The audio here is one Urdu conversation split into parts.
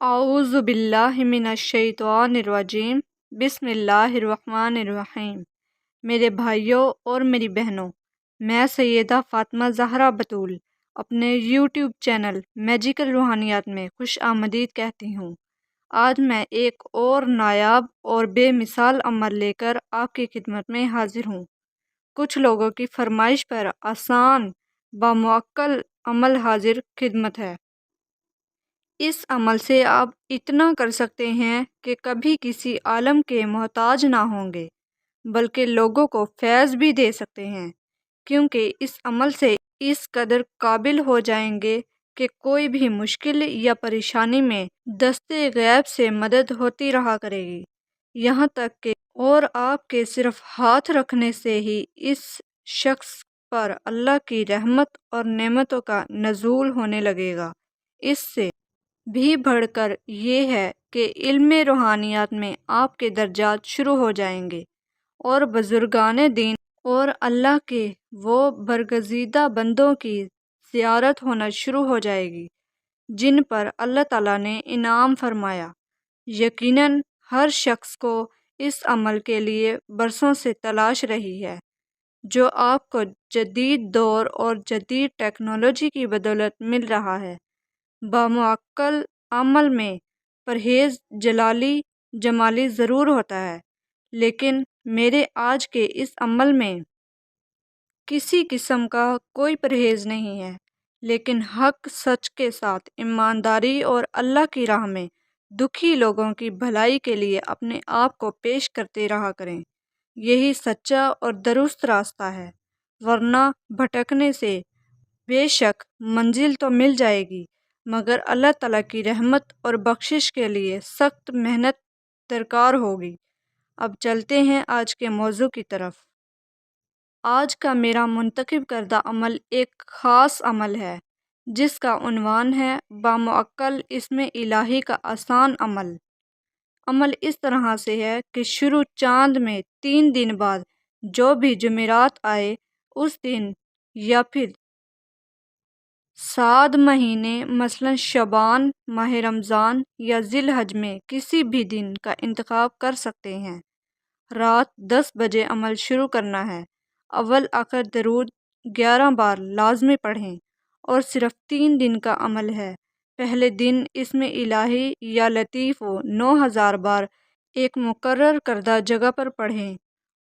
اعوذ باللہ من الشیطان الرجیم، بسم اللہ الرحمن الرحیم۔ میرے بھائیوں اور میری بہنوں، میں سیدہ فاطمہ زہرا بتول اپنے یوٹیوب چینل میجیکل روحانیات میں خوش آمدید کہتی ہوں۔ آج میں ایک اور نایاب اور بے مثال عمل لے کر آپ کی خدمت میں حاضر ہوں۔ کچھ لوگوں کی فرمائش پر آسان بامعقل عمل حاضر خدمت ہے۔ اس عمل سے آپ اتنا کر سکتے ہیں کہ کبھی کسی عالم کے محتاج نہ ہوں گے، بلکہ لوگوں کو فیض بھی دے سکتے ہیں، کیونکہ اس عمل سے اس قدر قابل ہو جائیں گے کہ کوئی بھی مشکل یا پریشانی میں دستے غیب سے مدد ہوتی رہا کرے گی، یہاں تک کہ اور آپ کے صرف ہاتھ رکھنے سے ہی اس شخص پر اللہ کی رحمت اور نعمتوں کا نزول ہونے لگے گا۔ اس سے بھی بڑھ کر یہ ہے کہ علم روحانیات میں آپ کے درجات شروع ہو جائیں گے اور بزرگان دین اور اللہ کے وہ برگزیدہ بندوں کی زیارت ہونا شروع ہو جائے گی جن پر اللہ تعالیٰ نے انعام فرمایا۔ یقیناً ہر شخص کو اس عمل کے لیے برسوں سے تلاش رہی ہے، جو آپ کو جدید دور اور جدید ٹیکنالوجی کی بدولت مل رہا ہے۔ بامعقل عمل میں پرہیز جمالی ضرور ہوتا ہے، لیکن میرے آج کے اس عمل میں کسی قسم کا کوئی پرہیز نہیں ہے، لیکن حق سچ کے ساتھ ایمانداری اور اللہ کی راہ میں دکھی لوگوں کی بھلائی کے لیے اپنے آپ کو پیش کرتے رہا کریں۔ یہی سچا اور درست راستہ ہے، ورنہ بھٹکنے سے بے شک منزل تو مل جائے گی، مگر اللہ تعالیٰ کی رحمت اور بخشش کے لیے سخت محنت درکار ہوگی۔ اب چلتے ہیں آج کے موضوع کی طرف۔ آج کا میرا منتخب کردہ عمل ایک خاص عمل ہے، جس کا عنوان ہے بامعقل اسم الہی کا آسان عمل۔ عمل اس طرح سے ہے کہ شروع چاند میں 3 دن بعد جو بھی جمعرات آئے اس دن، یا پھر صاد مہینے مثلاً شعبان، ماہ رمضان یا ذی الحج میں کسی بھی دن کا انتخاب کر سکتے ہیں۔ رات 10 بجے عمل شروع کرنا ہے۔ اول آخر درود 11 بار لازمی پڑھیں، اور صرف 3 دن کا عمل ہے۔ پہلے دن اسم الہی یا لطیف و 9000 بار ایک مقرر کردہ جگہ پر پڑھیں،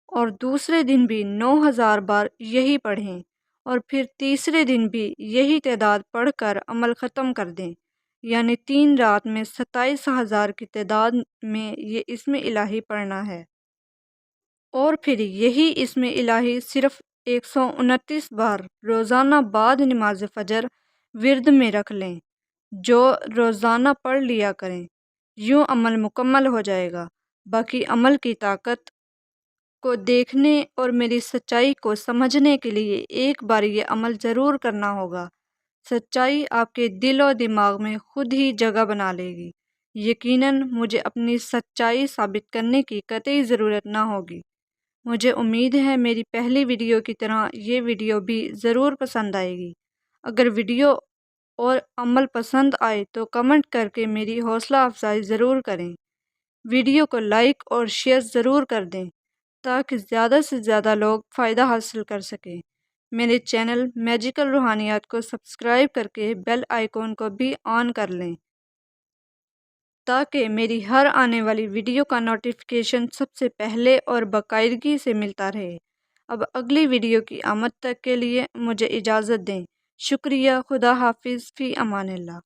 اور دوسرے دن بھی 9000 بار یہی پڑھیں، اور پھر تیسرے دن بھی یہی تعداد پڑھ کر عمل ختم کر دیں، یعنی 3 رات میں 27000 کی تعداد میں یہ اسم الہی پڑھنا ہے۔ اور پھر یہی اسم الہی صرف 129 بار روزانہ بعد نماز فجر ورد میں رکھ لیں، جو روزانہ پڑھ لیا کریں۔ یوں عمل مکمل ہو جائے گا۔ باقی عمل کی طاقت کو دیکھنے اور میری سچائی کو سمجھنے کے لیے ایک بار یہ عمل ضرور کرنا ہوگا۔ سچائی آپ کے دل و دماغ میں خود ہی جگہ بنا لے گی۔ یقیناً مجھے اپنی سچائی ثابت کرنے کی قطعی ضرورت نہ ہوگی۔ مجھے امید ہے میری پہلی ویڈیو کی طرح یہ ویڈیو بھی ضرور پسند آئے گی۔ اگر ویڈیو اور عمل پسند آئے تو کمنٹ کر کے میری حوصلہ افزائی ضرور کریں۔ ویڈیو کو لائک اور شیئر ضرور کر دیں تاکہ زیادہ سے زیادہ لوگ فائدہ حاصل کر سکیں۔ میرے چینل میجیکل روحانیات کو سبسکرائب کر کے بیل آئیکن کو بھی آن کر لیں تاکہ میری ہر آنے والی ویڈیو کا نوٹیفیکیشن سب سے پہلے اور باقاعدگی سے ملتا رہے۔ اب اگلی ویڈیو کی آمد تک کے لیے مجھے اجازت دیں۔ شکریہ۔ خدا حافظ۔ فی امان اللہ۔